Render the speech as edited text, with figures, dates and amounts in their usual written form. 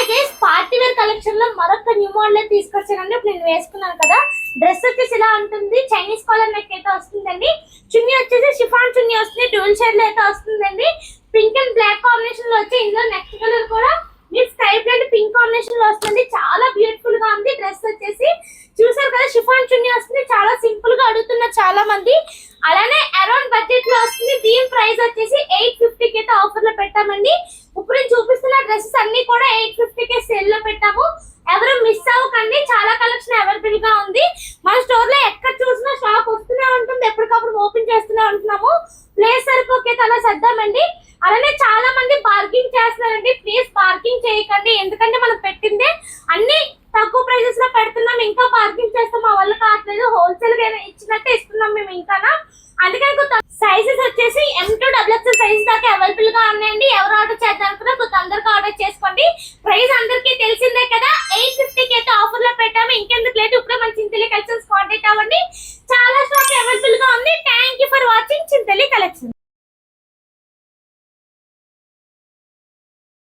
Guys party wear collection లో మరొక new model తీసుకొచ్చానండి. ఇప్పుడు నేను వేసుకున్నాను కదా, డ్రెస్ వచ్చేసి ఇలా ఉంటుంది. చైనీస్ కాలర్ నెక్ అయితే వస్తుందండి. చున్నీ వచ్చేసి షిఫాన్ చున్నీ వస్తుంది, డ్యూల్ షేడ్ లో అయితే వస్తుందండి. పింక్ అండ్ బ్లాక్ కాంబినేషన్ లో వచ్చి ఇందులో నెక్ కలర్ కూడా మీరు sky blue and pink combination లో వస్తుంది. చాలా బ్యూటిఫుల్ గా ఉంది. డ్రెస్ వచ్చేసి చూసారు కదా, షిఫాన్ చున్నీ వస్తుంది. చాలా సింపుల్ గా అడుగుతున్నారు చాలా మంది. అలానే అరౌండ్ బడ్జెట్ లో వస్తుంది. దీని ప్రైస్ వచ్చేసి 850 కి అయితే ఆఫర్ లో పెట్టామండి. ఇప్పుడు నేను చూపిస్తున్న డ్రెస్సెస్ అన్ని కూడా 850 కి సేల్ లో పెట్టాము. ఎవరు మిస్ అవ్వకండి, చాలా కలెక్షన్ అవైలబుల్ గా ఉంది. మన స్టోర్ లో ఎక్కడ చూసినా స్టాక్ వస్తూనే ఉంటుంది, ఎప్పటికప్పుడు ఓపెన్ చేస్తూనే ఉంటున్నాము. ప్లేస్ సరిపోతే అలా సర్దామండి. అలానే చాలా మంది బార్గింగ్ చేస్తున్నారండి. ప్లీజ్ బార్గింగ్ చేయకండి, ఎందుకంటే మనం పెట్టిందే అన్ని తక్కువ ప్రైజెస్ లో పెడుతున్నాం. ఇంకా బార్గింగ్ చేస్తాం మా వల్ల కావట్లేదు. హోల్సేల్ గా ఇచ్చినట్టే ఇస్తున్నాం మేము ఇంకా. అందుకని సైజెస్ వచ్చేసి M2XXL సైజ్ దాకా అవైలబుల్ గా ఉన్నాయండి. ఎవరు ఆర్డర్ చేద్దాం అనుకున్నా తొందరగా ఆర్డర్ చేసుకోండి. ప్రైస్ అందరికీ తెలిసిందే కదా, 850 కి అయితే ఆఫర్ లో పెట్టాము. ఇంకెందుకు లేదు, ఇప్పుడే మన చింతలి కలెక్షన్స్ కాంటాక్ట్ అవ్వండి. చాలా స్టాక్ అవైలబుల్ గా ఉంది. Thank you for watching Chintali collection.